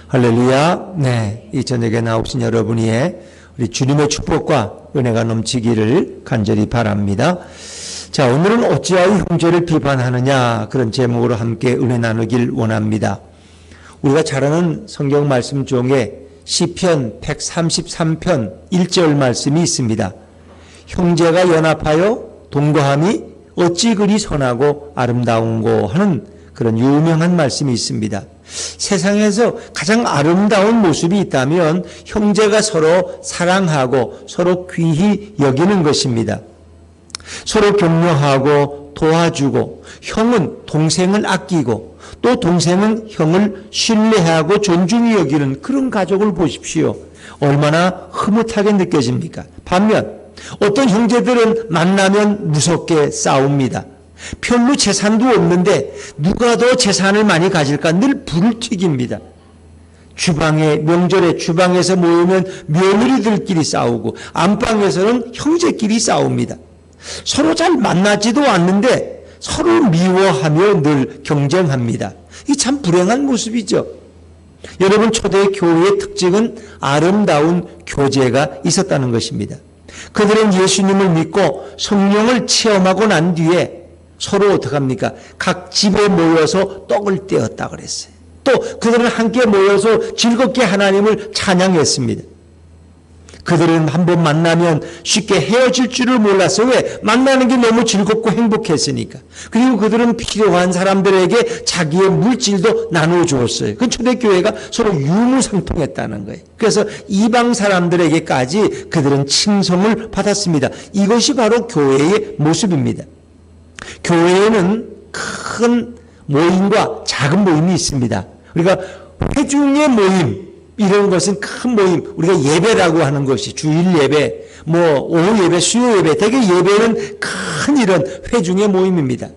할렐루야. 네, 이 저녁에 나오신 여러분 위에 우리 주님의 축복과 은혜가 넘치기를 간절히 바랍니다. 자, 오늘은 어찌하여 형제를 비판하느냐, 그런 제목으로 함께 은혜 나누길 원합니다. 우리가 잘 아는 성경 말씀 중에 시편 133편 1절 말씀이 있습니다. 형제가 연합하여 동거함이 어찌 그리 선하고 아름다운고 하는 그런 유명한 말씀이 있습니다. 세상에서 가장 아름다운 모습이 있다면 형제가 서로 사랑하고 서로 귀히 여기는 것입니다. 서로 격려하고 도와주고, 형은 동생을 아끼고 또 동생은 형을 신뢰하고 존중히 여기는 그런 가족을 보십시오. 얼마나 흐뭇하게 느껴집니까? 반면 어떤 형제들은 만나면 무섭게 싸웁니다. 별로 재산도 없는데 누가 더 재산을 많이 가질까 늘 불을 튀깁니다. 주방에, 명절에 주방에서 모이면 며느리들끼리 싸우고 안방에서는 형제끼리 싸웁니다. 서로 잘 만나지도 않는데 서로 미워하며 늘 경쟁합니다. 이 참 불행한 모습이죠. 여러분, 초대 교회의 특징은 아름다운 교제가 있었다는 것입니다. 그들은 예수님을 믿고 성령을 체험하고 난 뒤에 서로 어떡합니까? 각 집에 모여서 떡을 떼었다 그랬어요. 또 그들은 함께 모여서 즐겁게 하나님을 찬양했습니다. 그들은 한번 만나면 쉽게 헤어질 줄을 몰랐어. 왜? 만나는 게 너무 즐겁고 행복했으니까. 그리고 그들은 필요한 사람들에게 자기의 물질도 나누어 주었어요. 그 초대교회가 서로 유무상통했다는 거예요. 그래서 이방 사람들에게까지 그들은 칭송을 받았습니다. 이것이 바로 교회의 모습입니다. 교회에는 큰 모임과 작은 모임이 있습니다. 우리가 회중의 모임, 이런 것은 큰 모임, 우리가 예배라고 하는 것이 주일 예배, 오후 예배, 수요 예배, 대개 예배는 큰 이런 회중의 모임입니다.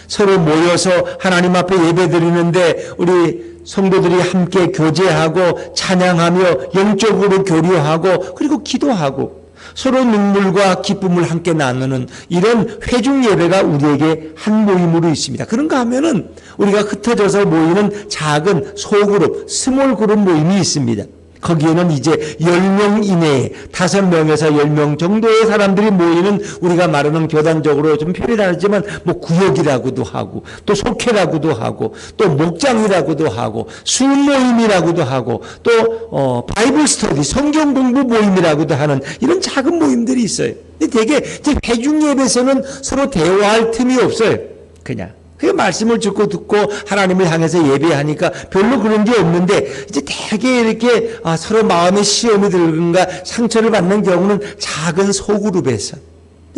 서로 모여서 하나님 앞에 예배 드리는데 우리 성도들이 함께 교제하고 찬양하며 영적으로 교류하고 그리고 기도하고 서로 눈물과 기쁨을 함께 나누는 이런 회중 예배가 우리에게 한 모임으로 있습니다. 그런가 하면은 우리가 흩어져서 모이는 작은 소그룹, 스몰 그룹 모임이 있습니다. 거기에는 이제 10명 이내에 5명에서 10명 정도의 사람들이 모이는, 우리가 말하는 교단적으로 좀 표현이 다르지만 구역이라고도 하고 또 속회라고도 하고 또 목장이라고도 하고 수모임이라고도 하고 또 바이블 스터디, 성경 공부 모임이라고도 하는 이런 작은 모임들이 있어요. 근데 되게 회중 예배에서는 서로 대화할 틈이 없어요. 그냥 그 말씀을 듣고 하나님을 향해서 예배하니까 별로 그런 게 없는데, 이제 되게 이렇게 서로 마음의 시험이 들든가 상처를 받는 경우는 작은 소그룹에서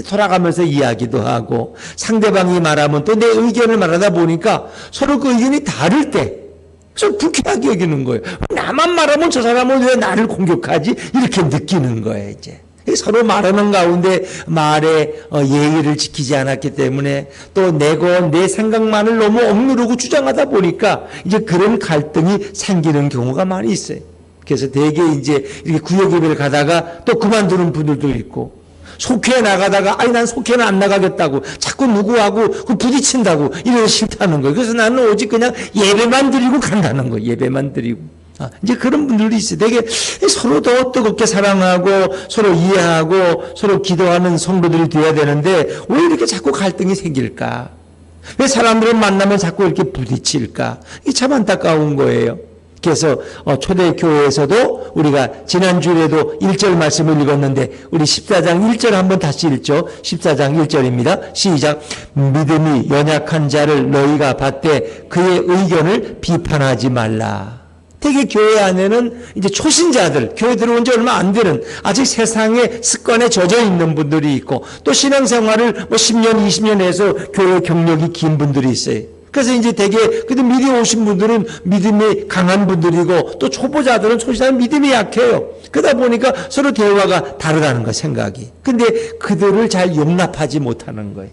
돌아가면서 이야기도 하고, 상대방이 말하면 또 내 의견을 말하다 보니까 서로 그 의견이 다를 때 좀 불쾌하게 여기는 거예요. 나만 말하면 저 사람은 왜 나를 공격하지? 이렇게 느끼는 거예요. 이제 서로 말하는 가운데 말의 예의를 지키지 않았기 때문에 또 내 생각만을 너무 억누르고 주장하다 보니까 이제 그런 갈등이 생기는 경우가 많이 있어요. 그래서 대개 이제 이렇게 구역 예배를 가다가 또 그만두는 분들도 있고, 속회에 나가다가 난 속회는 안 나가겠다고 자꾸 누구하고 부딪힌다고, 이래서 싫다는 거예요. 그래서 나는 오직 그냥 예배만 드리고 간다는 거예요. 예배만 드리고. 이제 그런 분들이 있어요. 되게 서로 더 뜨겁게 사랑하고 서로 이해하고 서로 기도하는 성도들이 되어야 되는데 왜 이렇게 자꾸 갈등이 생길까? 왜 사람들을 만나면 자꾸 이렇게 부딪힐까? 이게 참 안타까운 거예요. 그래서 초대교회에서도 우리가 지난주에도 1절 말씀을 읽었는데 우리 14장 1절 한번 다시 읽죠. 14장 1절입니다. 시작. 믿음이 연약한 자를 너희가 받되 그의 의견을 비판하지 말라. 되게 교회 안에는 이제 초신자들, 교회 들어온 지 얼마 안 되는, 아직 세상의 습관에 젖어 있는 분들이 있고, 또 신앙생활을 10년, 20년 해서 교회 경력이 긴 분들이 있어요. 그래서 이제 되게, 그래도 미리 오신 분들은 믿음이 강한 분들이고, 또 초보자들은 초신자는 믿음이 약해요. 그러다 보니까 서로 대화가 다르다는 거, 생각이. 근데 그들을 잘 용납하지 못하는 거예요.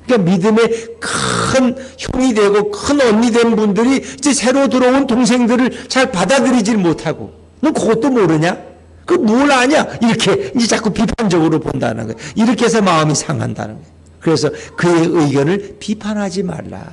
그러니까 믿음의 큰 형이 되고 큰 언니 된 분들이 이제 새로 들어온 동생들을 잘 받아들이질 못하고, 너 그것도 모르냐? 그 뭘 아냐? 이렇게 이제 자꾸 비판적으로 본다는 거예요. 이렇게 해서 마음이 상한다는 거예요. 그래서 그의 의견을 비판하지 말라.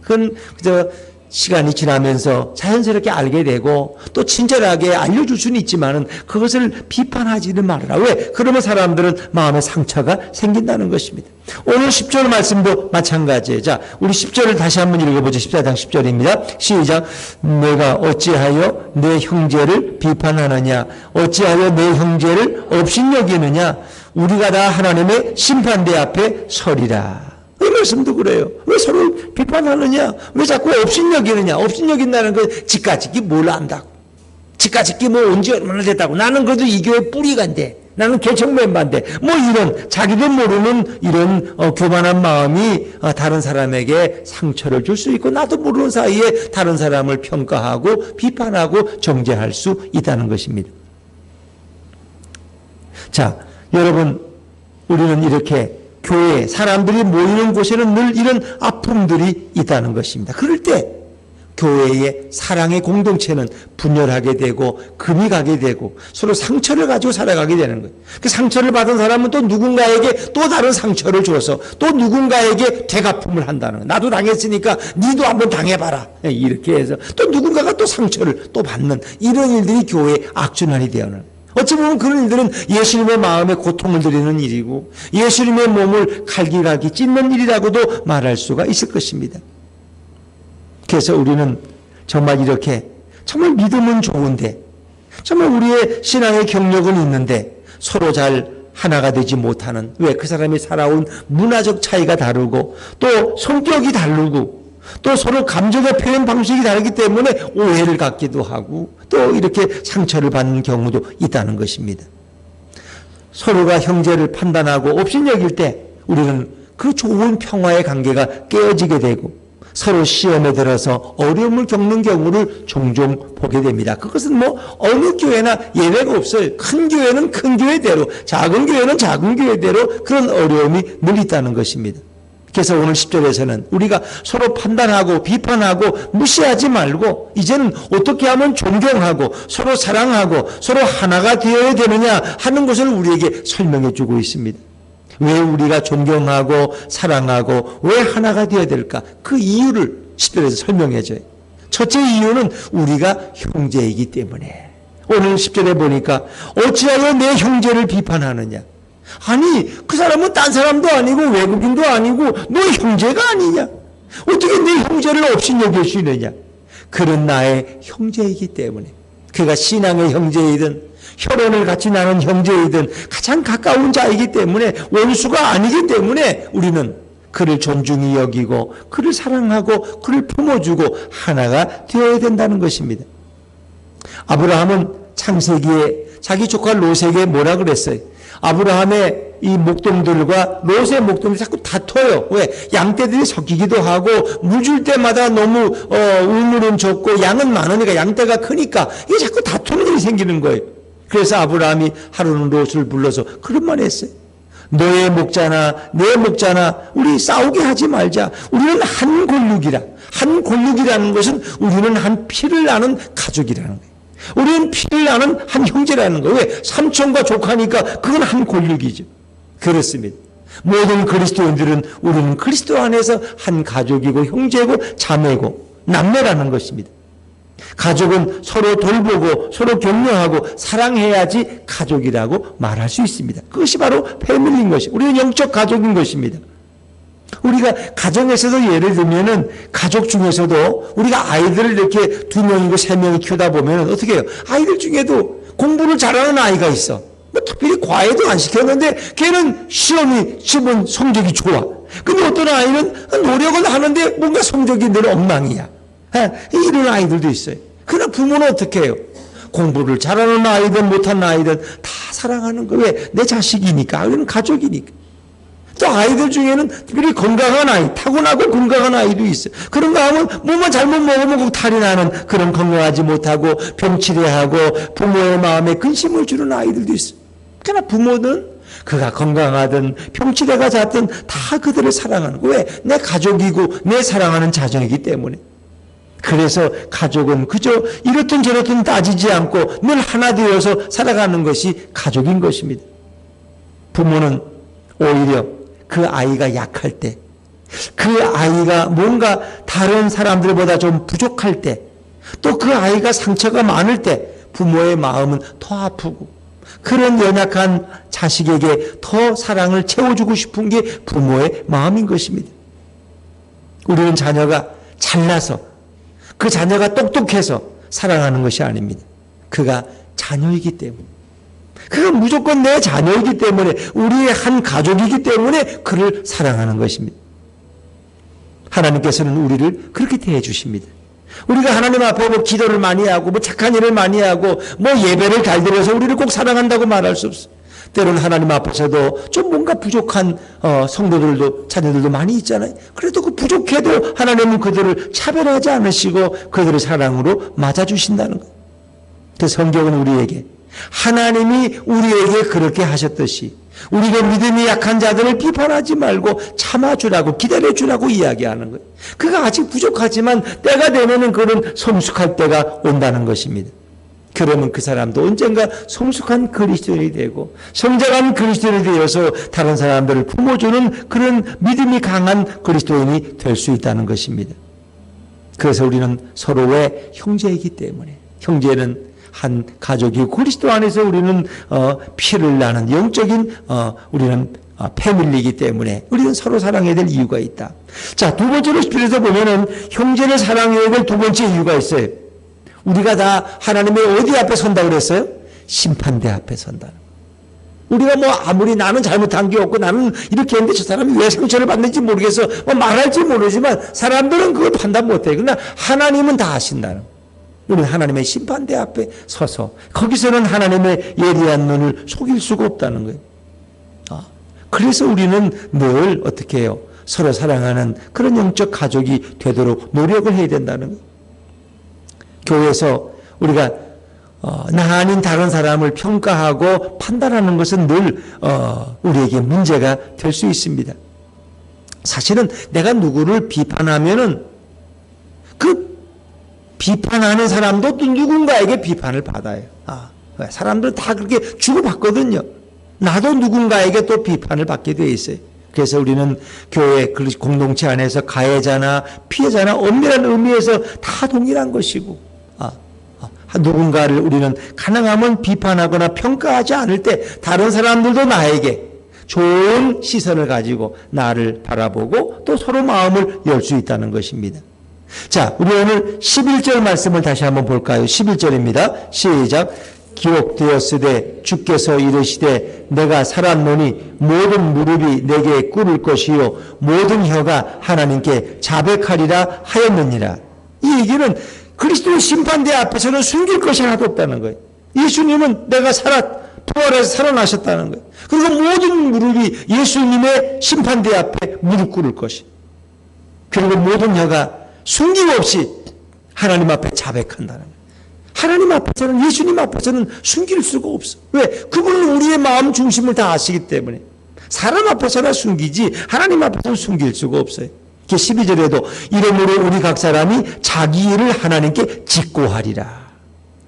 그건 그저 시간이 지나면서 자연스럽게 알게 되고 또 친절하게 알려줄 수는 있지만은 그것을 비판하지는 말아라. 왜? 그러면 사람들은 마음에 상처가 생긴다는 것입니다. 오늘 10절 말씀도 마찬가지예요. 자, 우리 10절을 다시 한번 읽어보죠. 14장 10절입니다. 시작. 내가 어찌하여 내 형제를 비판하느냐? 어찌하여 내 형제를 업신여기느냐? 우리가 다 하나님의 심판대 앞에 서리라. 이 말씀도 그래요. 왜 서로 비판하느냐? 왜 자꾸 업신여기느냐? 업신여긴다는 건 지까짓기 뭘 안다고. 지까짓기 뭐 언제 얼마나 됐다고. 나는 그래도 이 교회 뿌리간데. 나는 개척 멤버인데. 뭐 이런 자기도 모르는 이런 교만한 마음이 다른 사람에게 상처를 줄 수 있고 나도 모르는 사이에 다른 사람을 평가하고 비판하고 정죄할 수 있다는 것입니다. 자, 여러분 우리는 이렇게 교회 사람들이 모이는 곳에는 늘 이런 아픔들이 있다는 것입니다. 그럴 때 교회의 사랑의 공동체는 분열하게 되고 금이 가게 되고 서로 상처를 가지고 살아가게 되는 거예요. 그 상처를 받은 사람은 또 누군가에게 또 다른 상처를 줘서 또 누군가에게 되갚음을 한다는 거예요. 나도 당했으니까 니도 한번 당해봐라. 이렇게 해서 또 누군가가 또 상처를 또 받는 이런 일들이 교회의 악순환이 되어는 거예요. 어찌 보면 그런 일들은 예수님의 마음에 고통을 드리는 일이고 예수님의 몸을 갈기갈기 찢는 일이라고도 말할 수가 있을 것입니다. 그래서 우리는 정말 이렇게 정말 믿음은 좋은데 정말 우리의 신앙의 경력은 있는데 서로 잘 하나가 되지 못하는 왜 그 사람이 살아온 문화적 차이가 다르고 또 성격이 다르고 또 서로 감정의 표현 방식이 다르기 때문에 오해를 갖기도 하고 또 이렇게 상처를 받는 경우도 있다는 것입니다. 서로가 형제를 판단하고 업신여길 때 우리는 그 좋은 평화의 관계가 깨어지게 되고 서로 시험에 들어서 어려움을 겪는 경우를 종종 보게 됩니다. 그것은 뭐 어느 교회나 예외가 없어요. 큰 교회는 큰 교회대로 작은 교회는 작은 교회대로 그런 어려움이 늘 있다는 것입니다. 그래서 오늘 10절에서는 우리가 서로 판단하고 비판하고 무시하지 말고 이제는 어떻게 하면 존경하고 서로 사랑하고 서로 하나가 되어야 되느냐 하는 것을 우리에게 설명해 주고 있습니다. 왜 우리가 존경하고 사랑하고 왜 하나가 되어야 될까? 그 이유를 10절에서 설명해 줘요. 첫째 이유는 우리가 형제이기 때문에. 오늘 10절에 보니까 어찌하여 내 형제를 비판하느냐? 아니 그 사람은 딴 사람도 아니고 외국인도 아니고 너의 형제가 아니냐? 어떻게 내 형제를 업신여길 수 있느냐? 그런 나의 형제이기 때문에 그가 신앙의 형제이든 혈연을 같이 나눈 형제이든 가장 가까운 자이기 때문에 원수가 아니기 때문에 우리는 그를 존중히 여기고 그를 사랑하고 그를 품어주고 하나가 되어야 된다는 것입니다. 아브라함은 창세기에 자기 조카 롯에게 뭐라 그랬어요? 아브라함의 이 목동들과 롯의 목동들이 자꾸 다퉈요. 왜? 양떼들이 섞이기도 하고 물 줄 때마다 너무 우물은 적고 양은 많으니까 양떼가 크니까 이게 자꾸 다투는 일이 생기는 거예요. 그래서 아브라함이 하루는 롯을 불러서 그런 말 했어요. 너의 목자나 내 목자나 우리 싸우게 하지 말자. 우리는 한 골육이라. 한 골육이라는 것은 우리는 한 피를 나는 가족이라는 거예요. 우리는 피를 나는 한 형제라는 거예요. 왜? 삼촌과 조카니까 그건 한 골육이죠. 그렇습니다. 모든 그리스도인들은 우리는 그리스도 안에서 한 가족이고 형제고 자매고 남매라는 것입니다. 가족은 서로 돌보고 서로 격려하고 사랑해야지 가족이라고 말할 수 있습니다. 그것이 바로 패밀리인 것입니다. 우리는 영적 가족인 것입니다. 우리가 가정에서도 예를 들면은 가족 중에서도 우리가 아이들을 이렇게 2명이고 3명이 키우다 보면 어떻게 해요? 아이들 중에도 공부를 잘하는 아이가 있어. 뭐 특별히 과외도 안 시켰는데 걔는 시험은 성적이 좋아. 근데 어떤 아이는 노력은 하는데 뭔가 성적이 늘 엉망이야. 이런 아이들도 있어요. 그러나 부모는 어떻게 해요? 공부를 잘하는 아이든 못하는 아이든 다 사랑하는 거. 왜? 내 자식이니까. 우리는 가족이니까. 또 아이들 중에는 특별히 건강한 아이, 타고나고 건강한 아이도 있어요. 그런가 하면 뭐만 잘못 먹으면 꼭 탈이 나는 그런 건강하지 못하고 병치레하고 부모의 마음에 근심을 주는 아이들도 있어요. 그러나 부모는 그가 건강하든 병치레가 잦든 다 그들을 사랑하는 거예요. 왜? 내 가족이고 내 사랑하는 자정이기 때문에. 그래서 가족은 그저 이렇든 저렇든 따지지 않고 늘 하나 되어서 살아가는 것이 가족인 것입니다. 부모는 오히려 그 아이가 약할 때 그 아이가 뭔가 다른 사람들보다 좀 부족할 때, 또 그 아이가 상처가 많을 때 부모의 마음은 더 아프고, 그런 연약한 자식에게 더 사랑을 채워주고 싶은 게 부모의 마음인 것입니다. 우리는 자녀가 잘나서, 그 자녀가 똑똑해서 사랑하는 것이 아닙니다. 그가 자녀이기 때문에, 그가 무조건 내 자녀이기 때문에, 우리의 한 가족이기 때문에 그를 사랑하는 것입니다. 하나님께서는 우리를 그렇게 대해 주십니다. 우리가 하나님 앞에 뭐 기도를 많이 하고 뭐 착한 일을 많이 하고 뭐 예배를 잘 드려서 우리를 꼭 사랑한다고 말할 수 없어요. 때로는 하나님 앞에서도 좀 뭔가 부족한 성도들도 자녀들도 많이 있잖아요. 그래도 그 부족해도 하나님은 그들을 차별하지 않으시고 그들을 사랑으로 맞아주신다는 거예요. 그 성경은 우리에게 하나님이 우리에게 그렇게 하셨듯이 우리가 믿음이 약한 자들을 비판하지 말고 참아주라고, 기다려주라고 이야기하는 거예요. 그가 아직 부족하지만 때가 되면은 그는 성숙할 때가 온다는 것입니다. 그러면 그 사람도 언젠가 성숙한 그리스도인이 되고 성장한 그리스도인이 되어서 다른 사람들을 품어주는 그런 믿음이 강한 그리스도인이 될 수 있다는 것입니다. 그래서 우리는 서로의 형제이기 때문에, 형제는 한 가족이고 그리스도 안에서 우리는 피를 나는 영적인 우리는 패밀리이기 때문에 우리는 서로 사랑해야 될 이유가 있다. 자, 두 번째로 스피릿에서 보면은 형제를 사랑해야 될 두 번째 이유가 있어요. 우리가 다 하나님의 어디 앞에 선다고 그랬어요? 심판대 앞에 선다는 거예요. 우리가 뭐 아무리 나는 잘못한 게 없고 나는 이렇게 했는데 저 사람이 왜 상처를 받는지 모르겠어, 뭐 말할지 모르지만 사람들은 그걸 판단 못해요. 그러나 하나님은 다 아신다는 거예요. 우리는 하나님의 심판대 앞에 서서 거기서는 하나님의 예리한 눈을 속일 수가 없다는 거예요. 그래서 우리는 늘 어떻게 해요? 서로 사랑하는 그런 영적 가족이 되도록 노력을 해야 된다는 거예요. 교회에서 우리가 나 아닌 다른 사람을 평가하고 판단하는 것은 늘 우리에게 문제가 될 수 있습니다. 사실은 내가 누구를 비판하면은 그 비판하는 사람도 또 누군가에게 비판을 받아요. 사람들은 다 그렇게 주고받거든요. 나도 누군가에게 또 비판을 받게 돼 있어요. 그래서 우리는 교회 공동체 안에서 가해자나 피해자나 엄밀한 의미에서 다 동일한 것이고, 누군가를 우리는 가능하면 비판하거나 평가하지 않을 때 다른 사람들도 나에게 좋은 시선을 가지고 나를 바라보고 또 서로 마음을 열 수 있다는 것입니다. 자, 우리 오늘 11절 말씀을 다시 한번 볼까요? 11절입니다. 시작. 기록되었으되 주께서 이르시되 내가 살았노니 모든 무릎이 내게 꿇을 것이요 모든 혀가 하나님께 자백하리라 하였느니라. 이 얘기는 그리스도의 심판대 앞에서는 숨길 것이 하나도 없다는 거예요. 예수님은 내가 부활해서 살아나셨다는 거예요. 그리고 모든 무릎이 예수님의 심판대 앞에 무릎 꿇을 것이, 그리고 모든 혀가 숨김없이 하나님 앞에 자백한다는 거예요. 하나님 앞에서는, 예수님 앞에서는 숨길 수가 없어. 왜? 그분은 우리의 마음 중심을 다 아시기 때문에. 사람 앞에서나 숨기지 하나님 앞에서는 숨길 수가 없어요. 12절에도 이러므로 우리 각 사람이 자기 일을 하나님께 직고하리라.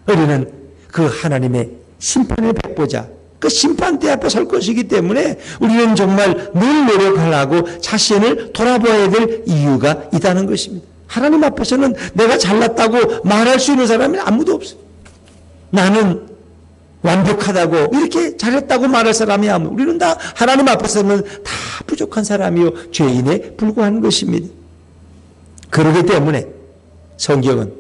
우리는 그 하나님의 심판을 베보자, 그 심판대 앞에 설 것이기 때문에 우리는 정말 늘 노력하려고 자신을 돌아봐야 될 이유가 있다는 것입니다. 하나님 앞에서는 내가 잘났다고 말할 수 있는 사람이 아무도 없어요. 나는 완벽하다고 이렇게 잘했다고 말할 사람이 아무도, 우리는 다 하나님 앞에서는 다 부족한 사람이요 죄인에 불과한 것입니다. 그렇기 때문에 성경은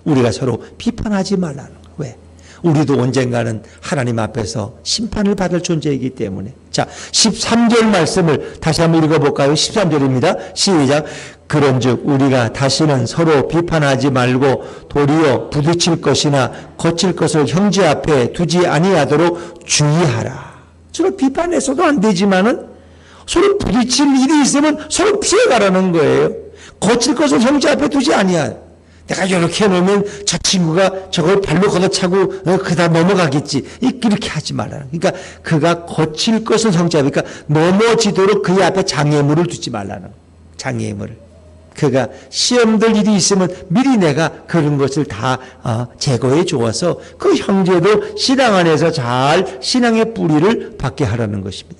우리가 서로 비판하지 말라는 거예요. 왜? 우리도 언젠가는 하나님 앞에서 심판을 받을 존재이기 때문에. 자, 13절 말씀을 다시 한번 읽어볼까요? 13절입니다. 시작. 그런즉 우리가 다시는 서로 비판하지 말고 도리어 부딪힐 것이나 거칠 것을 형제 앞에 두지 아니하도록 주의하라. 서로 비판해서도 안 되지만은 서로 부딪힐 일이 있으면 서로 피해가라는 거예요. 거칠 것을 형제 앞에 두지 아니하라. 내가 이렇게 해놓으면 저 친구가 저걸 발로 걷어차고 그다 넘어가겠지. 이렇게 하지 말라는. 그러니까 그가 거칠 것은 형제 앞에, 그러니까 넘어지도록 그의 앞에 장애물을 두지 말라는. 장애물을. 그가 시험될 일이 있으면 미리 내가 그런 것을 다 제거해 주어서 그 형제도 신앙 안에서 잘 신앙의 뿌리를 받게 하라는 것입니다.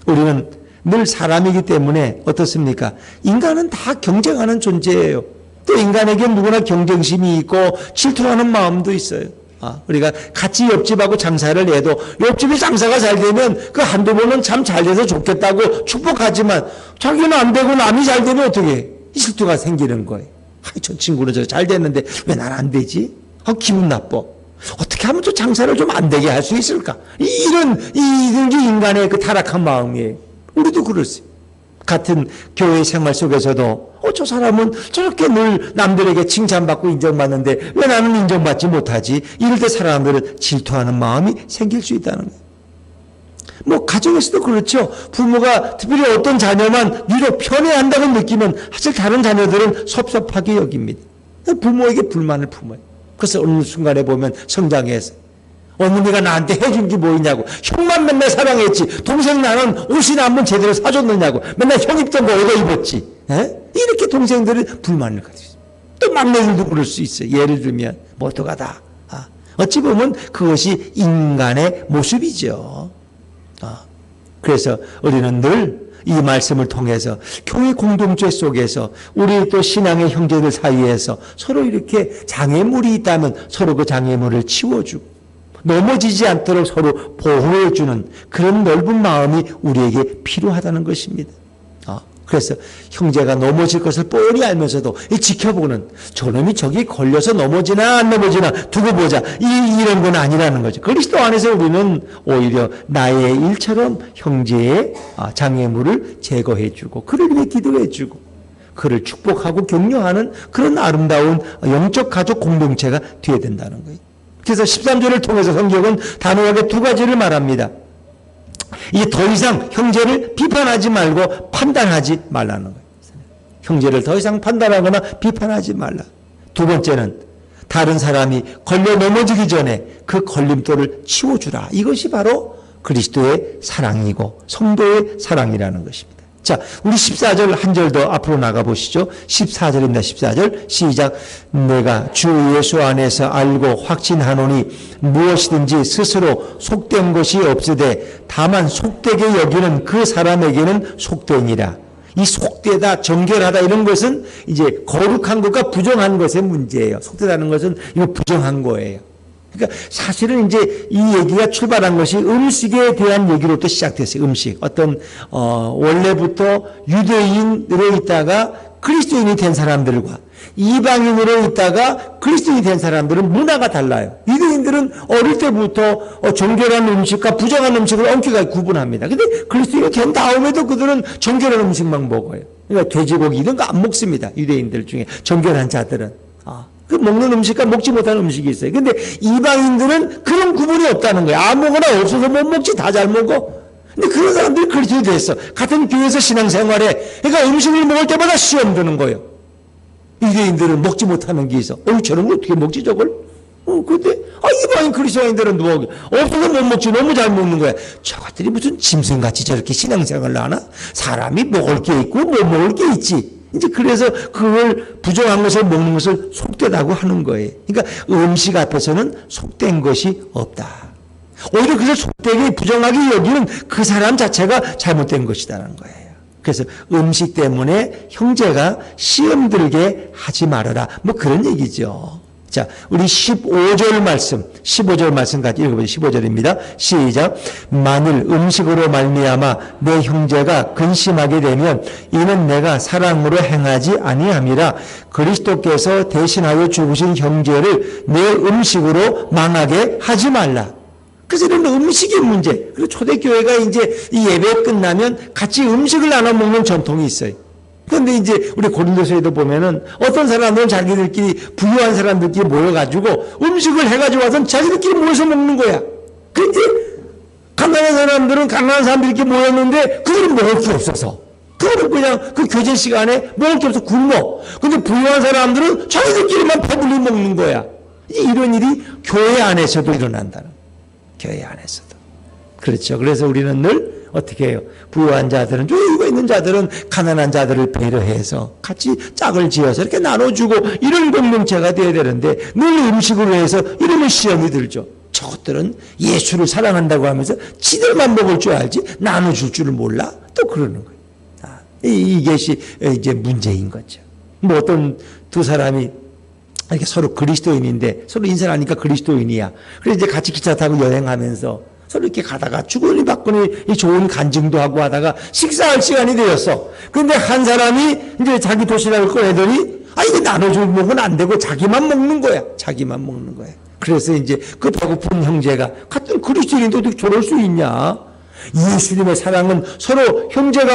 우리는 늘 사람이기 때문에 어떻습니까? 인간은 다 경쟁하는 존재예요. 또 인간에게 누구나 경쟁심이 있고 질투하는 마음도 있어요. 우리가 같이 옆집하고 장사를 해도 옆집이 장사가 잘 되면 그 한두 번은 참 잘 돼서 좋겠다고 축복하지만 자기는 안 되고 남이 잘 되면 어떻게 해? 질투가 생기는 거예요. 저 친구는 저 잘 됐는데 왜 난 안 되지? 기분 나빠. 어떻게 하면 저 장사를 좀 안 되게 할 수 있을까? 이런 게 인간의 그 타락한 마음이에요. 우리도 그렇습니다. 같은 교회 생활 속에서도 저 사람은 저렇게 늘 남들에게 칭찬받고 인정받는데 왜 나는 인정받지 못하지? 이럴 때 사람들은 질투하는 마음이 생길 수 있다는 거예요. 가정에서도 그렇죠. 부모가 특별히 어떤 자녀만 유독 편애한다고 느끼면 사실 다른 자녀들은 섭섭하게 여깁니다. 부모에게 불만을 품어요. 그래서 어느 순간에 보면 성장해서 어머니가 나한테 해준 게 뭐 있냐고. 형만 맨날 사랑했지. 동생 나는 옷이나 한번 제대로 사줬느냐고. 맨날 형 입던 거 얻어 입었지. 이렇게 동생들은 불만을 가지고 있어요. 또 막내들도 그럴 수 있어요. 예를 들면 모두가 다. 어찌 보면 그것이 인간의 모습이죠. 그래서 우리는 늘 이 말씀을 통해서 교회 공동체 속에서 우리 또 신앙의 형제들 사이에서 서로 이렇게 장애물이 있다면 서로 그 장애물을 치워주고 넘어지지 않도록 서로 보호해주는 그런 넓은 마음이 우리에게 필요하다는 것입니다. 그래서 형제가 넘어질 것을 뻔히 알면서도 지켜보는 저놈이 저기 걸려서 넘어지나 안 넘어지나 두고 보자 이런 건 아니라는 거죠. 그리스도 안에서 우리는 오히려 나의 일처럼 형제의 장애물을 제거해주고 그를 위해 기도해주고 그를 축복하고 격려하는 그런 아름다운 영적 가족 공동체가 되어야 된다는 거예요. 그래서 13절을 통해서 성경은 단호하게 두 가지를 말합니다. 이제 더 이상 형제를 비판하지 말고 판단하지 말라는 거예요. 형제를 더 이상 판단하거나 비판하지 말라. 두 번째는 다른 사람이 걸려 넘어지기 전에 그 걸림돌을 치워주라. 이것이 바로 그리스도의 사랑이고 성도의 사랑이라는 것입니다. 자, 우리 14절 한 절 더 앞으로 나가보시죠. 14절입니다. 14절 시작. 내가 주 예수 안에서 알고 확신하노니 무엇이든지 스스로 속된 것이 없으되 다만 속되게 여기는 그 사람에게는 속되니라. 이 속되다, 정결하다 이런 것은 이제 거룩한 것과 부정한 것의 문제예요. 속되다는 것은 이거 부정한 거예요. 그러니까 사실은 이제 이 얘기가 출발한 것이 음식에 대한 얘기로부터 시작됐어요. 음식. 어떤 원래부터 유대인으로 있다가 그리스도인이 된 사람들과 이방인으로 있다가 그리스도인이 된 사람들은 문화가 달라요. 유대인들은 어릴 때부터 정결한 음식과 부정한 음식을 엄격하게 구분합니다. 근데 그리스도인이 된 다음에도 그들은 정결한 음식만 먹어요. 그러니까 돼지고기 이런 거 안 먹습니다. 유대인들 중에 정결한 자들은. 그 먹는 음식과 먹지 못하는 음식이 있어요. 근데 이방인들은 그런 구분이 없다는 거예요. 아무거나 없어서 못 먹지 다 잘 먹어. 근데 그런 사람들이 그리스도인이 됐어. 같은 교회에서 신앙생활에 그러니까 음식을 먹을 때마다 시험 드는 거예요. 유대인들은 먹지 못하는 게 있어. 저런 걸 어떻게 먹지 저걸? 근데 이방인 그리스도인들은 뭐 없어서 못 먹지 너무 잘 먹는 거야. 저것들이 무슨 짐승같이 저렇게 신앙생활을 하나? 사람이 먹을 게 있고 못 먹을 게 있지. 이제 그래서 그걸 부정한 것을 먹는 것을 속되다고 하는 거예요. 그러니까 음식 앞에서는 속된 것이 없다. 오히려 그래서 속되게 부정하게 여기는 그 사람 자체가 잘못된 것이다라는 거예요. 그래서 음식 때문에 형제가 시험 들게 하지 말아라. 뭐 그런 얘기죠. 자, 우리 15절 말씀까지 읽어보죠. 15절입니다. 시작. 만일 음식으로 말미암아 내 형제가 근심하게 되면 이는 내가 사랑으로 행하지 아니함이라. 그리스도께서 대신하여 죽으신 형제를 내 음식으로 망하게 하지 말라. 그래서 이런 음식의 문제. 그리고 초대교회가 이제 이 예배 끝나면 같이 음식을 나눠 먹는 전통이 있어요. 그런데 이제 우리 고린도서에도 보면은 어떤 사람들은 자기들끼리 부유한 사람들끼리 모여가지고 음식을 해가지고 와서 자기들끼리 모여서 먹는 거야. 그런데 가난한 사람들은 가난한 사람들끼리 모였는데 그들은 먹을 게 없어서 그들은 그냥 그 교제 시간에 먹을 게 없어서 굶어. 근데 부유한 사람들은 자기들끼리만 배불리 먹는 거야. 이런 일이 교회 안에서도 일어난다는 거야. 교회 안에서도. 그렇죠. 그래서 우리는 늘 어떻게 해요? 부유한 자들은, 여유가 있는 자들은 가난한 자들을 배려해서 같이 짝을 지어서 이렇게 나눠주고 이런 공동체가 되어야 되는데 늘 음식으로 해서 이러면 시험이 들죠. 저것들은 예수를 사랑한다고 하면서 지들만 먹을 줄 알지 나눠줄 줄을 몰라. 또 그러는 거예요. 이것이 이제 문제인 거죠. 뭐 어떤 두 사람이 이렇게 서로 그리스도인인데 서로 인사를 하니까 그리스도인이야. 그래서 이제 같이 기차 타고 여행하면서 서로 이렇게 가다가 주거니 받거니 좋은 간증도 하고 하다가 식사할 시간이 되었어. 근데 한 사람이 이제 자기 도시락을 꺼내더니 이거 나눠주고 먹으면 안 되고 자기만 먹는 거야. 자기만 먹는 거야. 그래서 이제 그 배고픈 형제가 같은 그리스도인인데 어떻게 저럴 수 있냐. 예수님의 사랑은 서로 형제가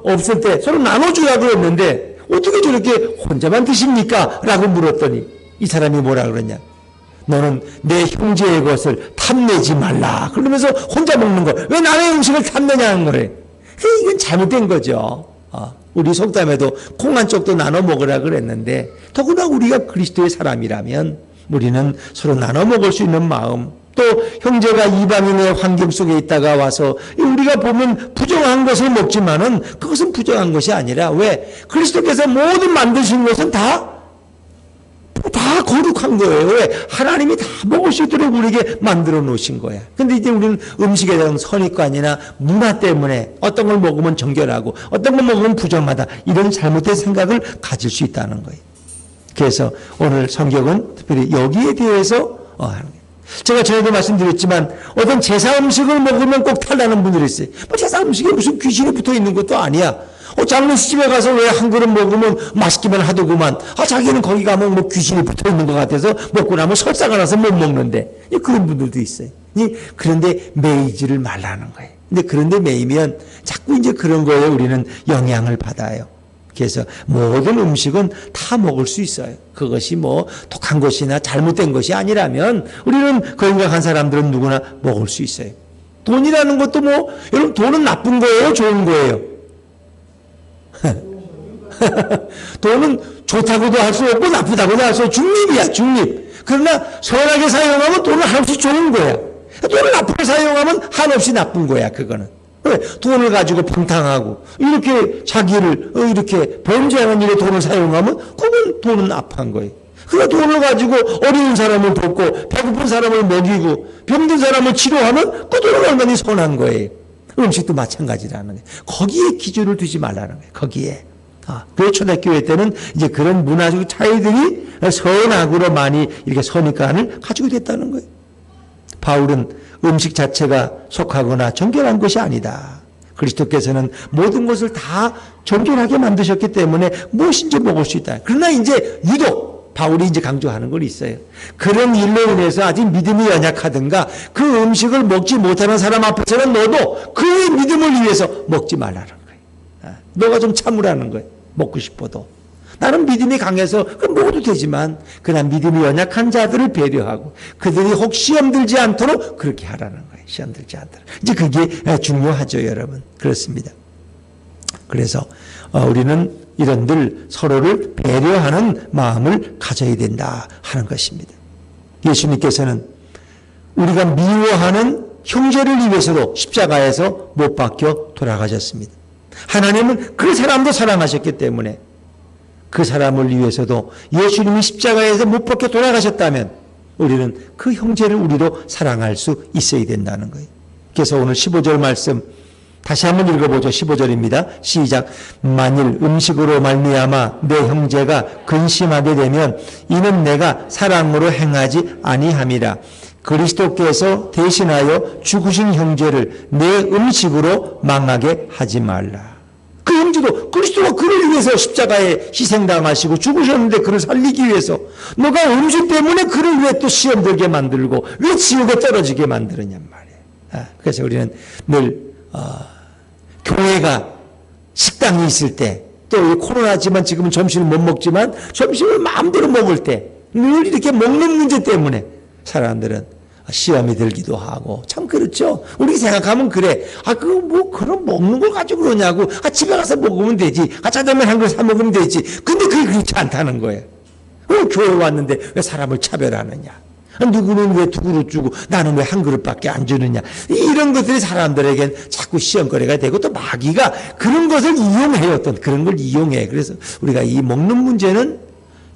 없을 때 서로 나눠주라고 했는데 어떻게 저렇게 혼자만 드십니까? 라고 물었더니 이 사람이 뭐라 그러냐. 너는 내 형제의 것을 탐내지 말라. 그러면서 혼자 먹는 거. 왜 남의 음식을 탐내냐는 거래. 이건 잘못된 거죠. 우리 속담에도 콩 한 쪽도 나눠 먹으라 그랬는데 더구나 우리가 그리스도의 사람이라면 우리는 서로 나눠 먹을 수 있는 마음, 또 형제가 이방인의 환경 속에 있다가 와서 우리가 보면 부정한 것을 먹지만은 그것은 부정한 것이 아니라 왜? 그리스도께서 모든 만드신 것은 다 거룩한 거예요. 왜? 하나님이 다 먹을 수 있도록 우리에게 만들어 놓으신 거야. 근데 이제 우리는 음식에 대한 선입관이나 문화 때문에 어떤 걸 먹으면 정결하고 어떤 걸 먹으면 부정하다. 이런 잘못된 생각을 가질 수 있다는 거예요. 그래서 오늘 성경은 특별히 여기에 대해서 하는 거예요. 제가 전에도 말씀드렸지만 어떤 제사 음식을 먹으면 꼭 탈나는 분들이 있어요. 뭐 제사 음식에 무슨 귀신이 붙어 있는 것도 아니야. 장례식집에 가서 왜 한 그릇 먹으면 맛있기만 하더구만. 자기는 거기 가면 뭐 귀신이 붙어 있는 것 같아서 먹고 나면 설사가 나서 못 먹는데. 그런 분들도 있어요. 그런데 매이지를 말라는 거예요. 근데 그런데 매이면 자꾸 이제 그런 거에 우리는 영향을 받아요. 그래서 모든 음식은 다 먹을 수 있어요. 그것이 뭐 독한 것이나 잘못된 것이 아니라면 우리는 건강한 사람들은 누구나 먹을 수 있어요. 돈이라는 것도 뭐 여러분 돈은 나쁜 거예요? 좋은 거예요? 돈은 좋다고도 할 수 없고 나쁘다고도 할 수 없고 중립이야, 중립. 그러나 선하게 사용하면 돈은 한없이 좋은 거야. 돈을 나쁘게 사용하면 한없이 나쁜 거야, 그거는. 왜? 돈을 가지고 방탕하고 이렇게 자기를 이렇게 범죄하는 일에 돈을 사용하면 그건 돈은 나쁜 거예요. 그러니까 돈을 가지고 어려운 사람을 돕고 배고픈 사람을 먹이고 병든 사람을 치료하면 그 돈은 얼마나 선한 거예요. 음식도 마찬가지라는 거예요. 거기에 기준을 두지 말라는 거예요. 거기에. 그래서 초대교회 때는 이제 그런 문화적 차이들이 선악으로 많이 이렇게 선입관을 가지고 됐다는 거예요. 바울은 음식 자체가 속하거나 정결한 것이 아니다. 그리스도께서는 모든 것을 다 정결하게 만드셨기 때문에 무엇인지 먹을 수 있다. 그러나 이제 유독 바울이 이제 강조하는 건 있어요. 그런 일로 인해서 아직 믿음이 연약하든가 그 음식을 먹지 못하는 사람 앞에서는 너도 그의 믿음을 위해서 먹지 말라는 거예요. 너가 좀 참으라는 거예요. 먹고 싶어도. 나는 믿음이 강해서 먹어도 되지만 그러나 믿음이 연약한 자들을 배려하고 그들이 혹 시험 들지 않도록 그렇게 하라는 거예요. 시험 들지 않도록. 이제 그게 중요하죠, 여러분. 그렇습니다. 그래서 우리는 이런 늘 서로를 배려하는 마음을 가져야 된다 하는 것입니다. 예수님께서는 우리가 미워하는 형제를 위해서도 십자가에서 못 박혀 돌아가셨습니다. 하나님은 그 사람도 사랑하셨기 때문에 그 사람을 위해서도 예수님이 십자가에서 못 박혀 돌아가셨다면 우리는 그 형제를 우리도 사랑할 수 있어야 된다는 거예요. 그래서 오늘 15절 말씀 다시 한번 읽어보죠. 15절입니다. 시작. 만일 음식으로 말미암아 내 형제가 근심하게 되면 이는 내가 사랑으로 행하지 아니함이라. 그리스도께서 대신하여 죽으신 형제를 내 음식으로 망하게 하지 말라. 그 형제도 그리스도가 그를 위해서 십자가에 희생당하시고 죽으셨는데 그를 살리기 위해서 너가 음식 때문에 그를 왜 또 시험 들게 만들고 왜 지옥에 떨어지게 만드느냐 말이에요. 그래서 우리는 늘 교회가 식당이 있을 때 또 코로나지만 지금은 점심을 못 먹지만 점심을 마음대로 먹을 때 늘 이렇게 먹는 문제 때문에 사람들은 시험이 들기도 하고 참 그렇죠. 우리 생각하면 그래. 그거 뭐 그런 먹는 걸 가지고 그러냐고. 집에 가서 먹으면 되지. 짜장면 한 그릇 사 먹으면 되지. 근데 그게 그렇지 않다는 거예요. 왜 교회 왔는데 왜 사람을 차별하느냐. 누구는 왜 두 그릇 주고 나는 왜 한 그릇밖에 안 주느냐. 이런 것들이 사람들에겐 자꾸 시험거리가 되고 또 마귀가 그런 것을 이용해요. 어떤 그런 걸 이용해. 그래서 우리가 이 먹는 문제는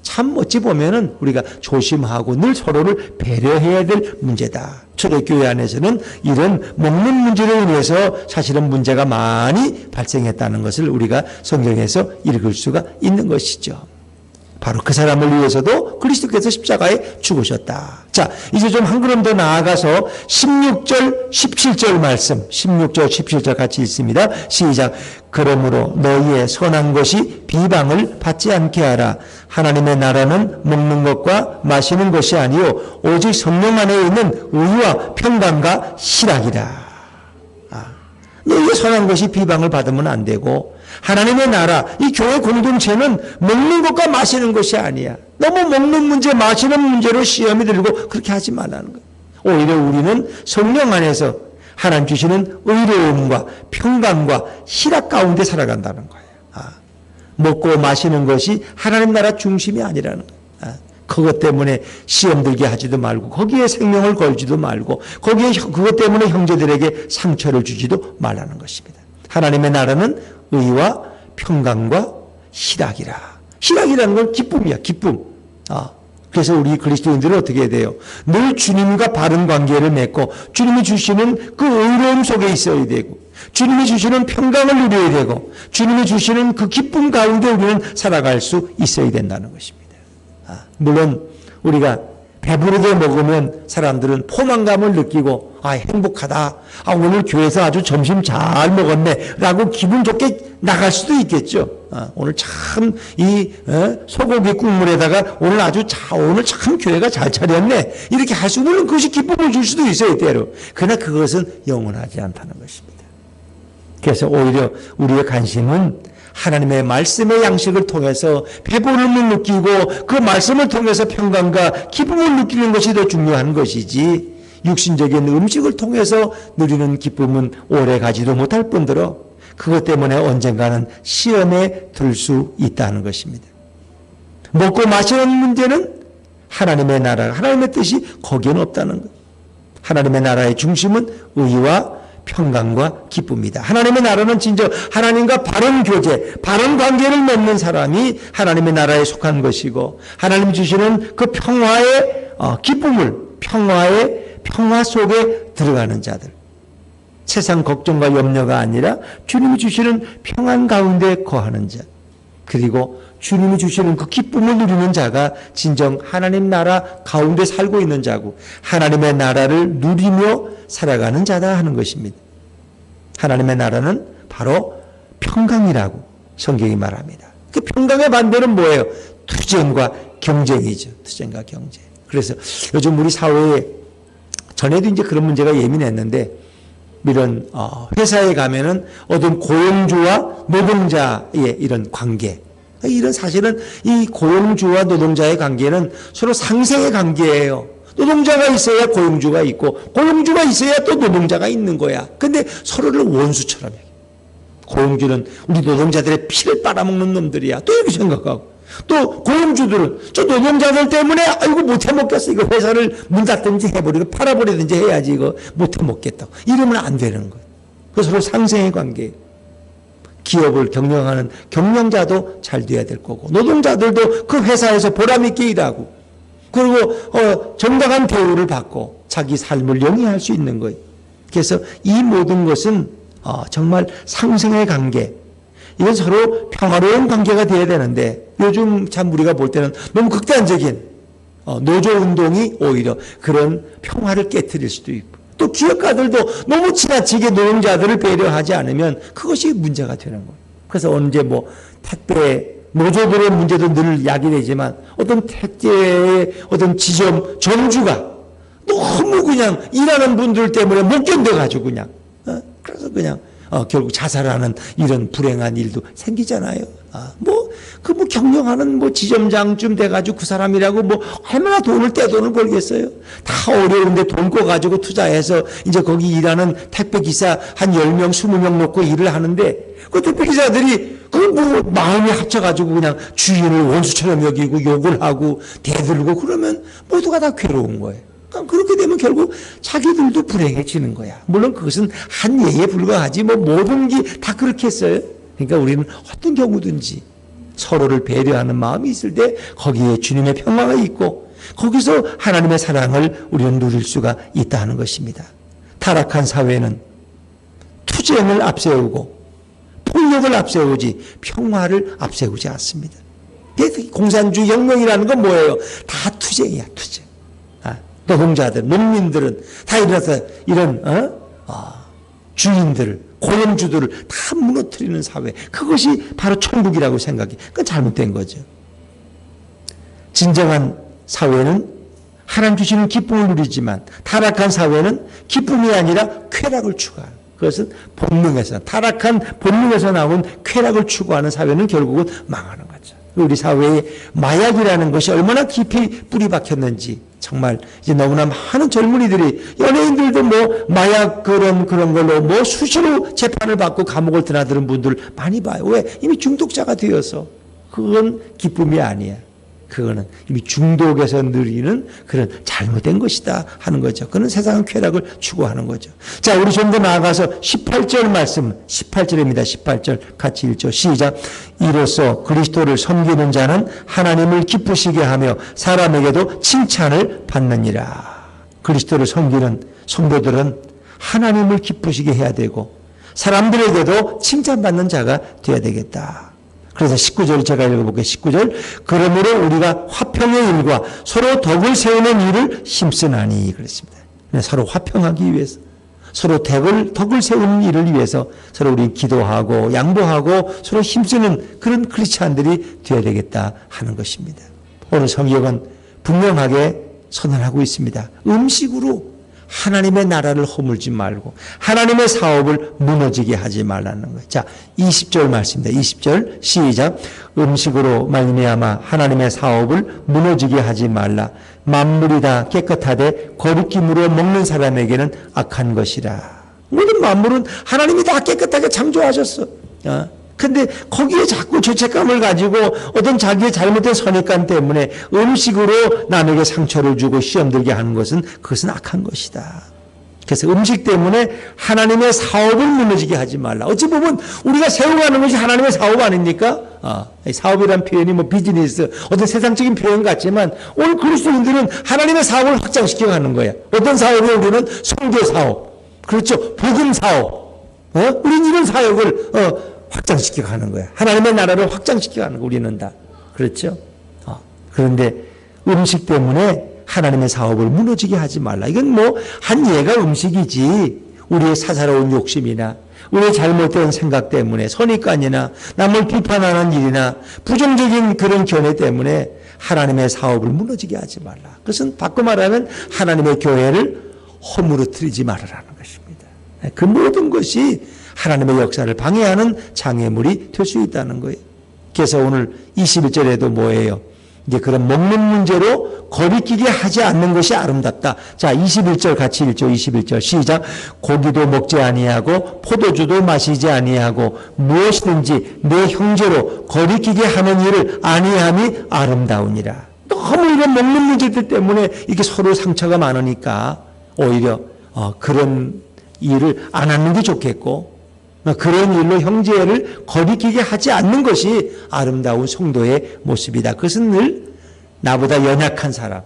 참 어찌 보면은 우리가 조심하고 늘 서로를 배려해야 될 문제다. 초대교회 안에서는 이런 먹는 문제로 인해서 사실은 문제가 많이 발생했다는 것을 우리가 성경에서 읽을 수가 있는 것이죠. 바로 그 사람을 위해서도 그리스도께서 십자가에 죽으셨다. 자, 이제 좀 한 걸음 더 나아가서 16절, 17절 말씀, 16절, 17절 같이 읽습니다. 시작. 그러므로 너희의 선한 것이 비방을 받지 않게 하라. 하나님의 나라는 먹는 것과 마시는 것이 아니요 오직 성령 안에 있는 의와 평강과 희락이라. 너희의 선한 것이 비방을 받으면 안 되고, 하나님의 나라, 이 교회 공동체는 먹는 것과 마시는 것이 아니야. 너무 먹는 문제, 마시는 문제로 시험이 들고 그렇게 하지 말라는 거예요. 오히려 우리는 성령 안에서 하나님 주시는 의로움과 평강과 희락 가운데 살아간다는 거예요. 먹고 마시는 것이 하나님 나라 중심이 아니라는 거예요. 그것 때문에 시험 들게 하지도 말고, 거기에 생명을 걸지도 말고, 거기에 그것 때문에 형제들에게 상처를 주지도 말라는 것입니다. 하나님의 나라는 의와 평강과 희락이라. 희락이라는 건 기쁨이야, 기쁨. 그래서 우리 그리스도인들은 어떻게 해야 돼요? 늘 주님과 바른 관계를 맺고, 주님이 주시는 그 의로움 속에 있어야 되고, 주님이 주시는 평강을 누려야 되고, 주님이 주시는 그 기쁨 가운데 우리는 살아갈 수 있어야 된다는 것입니다. 물론 우리가 배부르게 먹으면 사람들은 포만감을 느끼고 행복하다. 오늘 교회에서 아주 점심 잘 먹었네 라고 기분 좋게 나갈 수도 있겠죠. 오늘 참 이 소고기 국물에다가 오늘 참 교회가 잘 차렸네 이렇게 할 수, 물론 그것이 기쁨을 줄 수도 있어요, 때로. 그러나 그것은 영원하지 않다는 것입니다. 그래서 오히려 우리의 관심은 하나님의 말씀의 양식을 통해서 배부름을 느끼고 그 말씀을 통해서 평강과 기쁨을 느끼는 것이 더 중요한 것이지, 육신적인 음식을 통해서 누리는 기쁨은 오래 가지도 못할 뿐더러 그것 때문에 언젠가는 시험에 들 수 있다는 것입니다. 먹고 마시는 문제는 하나님의 나라, 하나님의 뜻이 거기에는 없다는 것. 하나님의 나라의 중심은 의와 평강과 기쁨이다. 하나님의 나라는 진정 하나님과 바른 교제, 바른 관계를 맺는 사람이 하나님의 나라에 속한 것이고, 하나님이 주시는 그 평화의 기쁨을, 평화 속에 들어가는 자들. 세상 걱정과 염려가 아니라 주님이 주시는 평안 가운데 거하는 자. 그리고 주님이 주시는 그 기쁨을 누리는 자가 진정 하나님 나라 가운데 살고 있는 자고, 하나님의 나라를 누리며 살아가는 자다 하는 것입니다. 하나님의 나라는 바로 평강이라고 성경이 말합니다. 그 평강의 반대는 뭐예요? 투쟁과 경쟁이죠. 투쟁과 경쟁. 그래서 요즘 우리 사회에, 전에도 이제 그런 문제가 예민했는데, 이런 회사에 가면은 어떤 고용주와 노동자의 이런 관계, 이런 사실은 이 고용주와 노동자의 관계는 서로 상생의 관계예요. 노동자가 있어야 고용주가 있고, 고용주가 있어야 또 노동자가 있는 거야. 근데 서로를 원수처럼 해. 고용주는 우리 노동자들의 피를 빨아먹는 놈들이야. 또 이렇게 생각하고, 또 고용주들은 저 노동자들 때문에 이거 못해 먹겠어. 이거 회사를 문 닫든지 해버리고 팔아버리든지 해야지 이거 못해 먹겠다고. 이러면 안 되는 거예요. 그 서로 상생의 관계예요. 기업을 경영하는 경영자도 잘 돼야 될 거고, 노동자들도 그 회사에서 보람있게 일하고, 그리고 정당한 대우를 받고 자기 삶을 영위할 수 있는 거예요. 그래서 이 모든 것은 정말 상생의 관계, 이건 서로 평화로운 관계가 돼야 되는데, 요즘 참 우리가 볼 때는 너무 극단적인 노조운동이 오히려 그런 평화를 깨트릴 수도 있고, 또 기업가들도 너무 지나치게 노동자들을 배려하지 않으면 그것이 문제가 되는 거예요. 그래서 언제 택배 노조들의 문제도 늘 야기되지만, 어떤 택배의 어떤 지점 점주가 너무 그냥 일하는 분들 때문에 못 견뎌가지고 그냥 그래서 그냥 결국 자살하는 이런 불행한 일도 생기잖아요. 경영하는 지점장쯤 돼가지고 그 사람이라고 얼마나 돈을 벌겠어요? 다 어려운데 돈 꿔가지고 투자해서 이제 거기 일하는 택배기사 한 10명, 20명 놓고 일을 하는데, 그 택배기사들이 마음이 합쳐가지고 그냥 주인을 원수처럼 여기고 욕을 하고 대들고 그러면 모두가 다 괴로운 거예요. 그렇게 되면 결국 자기들도 불행해지는 거야. 물론 그것은 한 예에 불과하지 모든 게 다 그렇게 했어요. 그러니까 우리는 어떤 경우든지 서로를 배려하는 마음이 있을 때 거기에 주님의 평화가 있고 거기서 하나님의 사랑을 우리는 누릴 수가 있다는 것입니다. 타락한 사회는 투쟁을 앞세우고 폭력을 앞세우지 평화를 앞세우지 않습니다. 공산주의 혁명이라는 건 뭐예요? 다 투쟁이야, 투쟁. 노동자들, 농민들은 다 일어나서 이런 주인들을, 고용주들을 다 무너뜨리는 사회. 그것이 바로 천국이라고 생각해. 그건 잘못된 거죠. 진정한 사회는 하나님 주시는 기쁨을 누리지만 타락한 사회는 기쁨이 아니라 쾌락을 추구하는. 그것은 본능에서, 타락한 본능에서 나온 쾌락을 추구하는 사회는 결국은 망하는 거죠. 우리 사회에 마약이라는 것이 얼마나 깊이 뿌리 박혔는지 정말 이제 너무나 많은 젊은이들이, 연예인들도 뭐 마약 그런 걸로 뭐 수시로 재판을 받고 감옥을 드나드는 분들 많이 봐요. 왜? 이미 중독자가 되어서. 그건 기쁨이 아니야. 그거는 이미 중독에서 누리는 그런 잘못된 것이다 하는 거죠. 그는 세상의 쾌락을 추구하는 거죠. 자, 우리 좀 더 나아가서 18절 말씀, 18절입니다. 18절 같이 읽죠. 시작. 이로써 그리스도를 섬기는 자는 하나님을 기쁘시게 하며 사람에게도 칭찬을 받느니라. 그리스도를 섬기는 성도들은 하나님을 기쁘시게 해야 되고 사람들에게도 칭찬받는 자가 되어야 되겠다. 그래서 19절 제가 읽어볼게요. 19절. 그러므로 우리가 화평의 일과 서로 덕을 세우는 일을 힘쓰나니 그랬습니다. 서로 화평하기 위해서, 서로 덕을 세우는 일을 위해서 서로 우리 기도하고 양보하고 서로 힘쓰는 그런 크리스찬들이 되어야 되겠다 하는 것입니다. 오늘 성경은 분명하게 선언하고 있습니다. 음식으로 하나님의 나라를 허물지 말고 하나님의 사업을 무너지게 하지 말라는 거예요. 자, 20절 말씀입니다. 20절 시작. 음식으로 말미암아 하나님의 사업을 무너지게 하지 말라. 만물이 다 깨끗하되 거룩김으로 먹는 사람에게는 악한 것이라. 모든 만물은 하나님이 다 깨끗하게 창조하셨어. 근데 거기에 자꾸 죄책감을 가지고 어떤 자기의 잘못된 선입관 때문에 음식으로 남에게 상처를 주고 시험 들게 하는 것은 그것은 악한 것이다. 그래서 음식 때문에 하나님의 사업을 무너지게 하지 말라. 어찌 보면 우리가 세워가는 것이 하나님의 사업 아닙니까? 사업이란 표현이 뭐 비즈니스, 어떤 세상적인 표현 같지만 오늘 그리스도인들은 하나님의 사업을 확장시켜 가는 거야. 어떤 사업이 우리는 선교 사업, 그렇죠? 복음 사업. 우리는 이런 사역을 확장시켜 가는 거야. 하나님의 나라를 확장시켜 가는 거 우리는 다. 그렇죠? 그런데 음식 때문에 하나님의 사업을 무너지게 하지 말라. 이건 뭐 한 예가 음식이지 우리의 사사로운 욕심이나 우리의 잘못된 생각 때문에 선입관이나 남을 비판하는 일이나 부정적인 그런 견해 때문에 하나님의 사업을 무너지게 하지 말라. 그것은 바꿔 말하면 하나님의 교회를 허물어뜨리지 말으라는 것입니다. 그 모든 것이 하나님의 역사를 방해하는 장애물이 될 수 있다는 거예요. 그래서 오늘 21절에도 뭐예요? 이제 그런 먹는 문제로 거리끼게 하지 않는 것이 아름답다. 자, 21절 같이 읽죠. 21절 시작. 고기도 먹지 아니하고 포도주도 마시지 아니하고 무엇이든지 내 형제로 거리끼게 하는 일을 아니함이 아름다우니라. 너무 이런 먹는 문제들 때문에 이게 서로 상처가 많으니까 오히려 그런 일을 안 하는 게 좋겠고 그런 일로 형제를 거리끼게 하지 않는 것이 아름다운 성도의 모습이다. 그것은 늘 나보다 연약한 사람,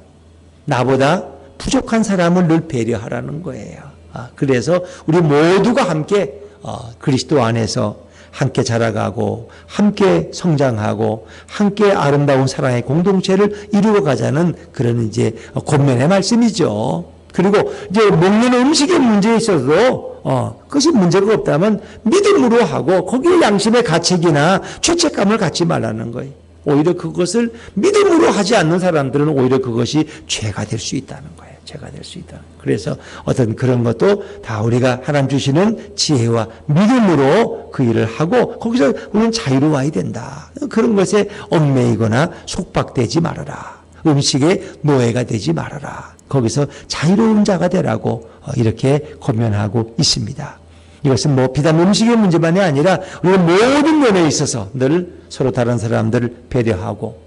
나보다 부족한 사람을 늘 배려하라는 거예요. 그래서 우리 모두가 함께 그리스도 안에서 함께 자라가고 함께 성장하고 함께 아름다운 사랑의 공동체를 이루어 가자는 그런 이제 권면의 말씀이죠. 그리고 이제 먹는 음식의 문제에 있어서도 그것이 문제가 없다면 믿음으로 하고 거기에 양심의 가책이나 죄책감을 갖지 말라는 거예요. 오히려 그것을 믿음으로 하지 않는 사람들은 오히려 그것이 죄가 될 수 있다는 거예요. 죄가 될 수 있다. 그래서 어떤 그런 것도 다 우리가 하나님 주시는 지혜와 믿음으로 그 일을 하고 거기서 우리는 자유로워야 된다. 그런 것에 얽매이거나 속박되지 말아라. 음식의 노예가 되지 말아라. 거기서 자유로운 자가 되라고 이렇게 권면하고 있습니다. 이것은 뭐 비단 음식의 문제만이 아니라 우리는 모든 면에 있어서 늘 서로 다른 사람들을 배려하고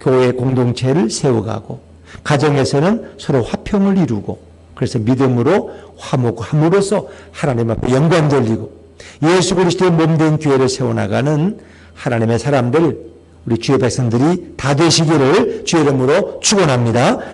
교회 공동체를 세워가고 가정에서는 서로 화평을 이루고 그래서 믿음으로 화목함으로써 하나님 앞에 영광 돌리고 예수 그리스도의 몸된 교회를 세워나가는 하나님의 사람들 우리 주의 백성들이 다 되시기를 주의 이름으로 축원합니다.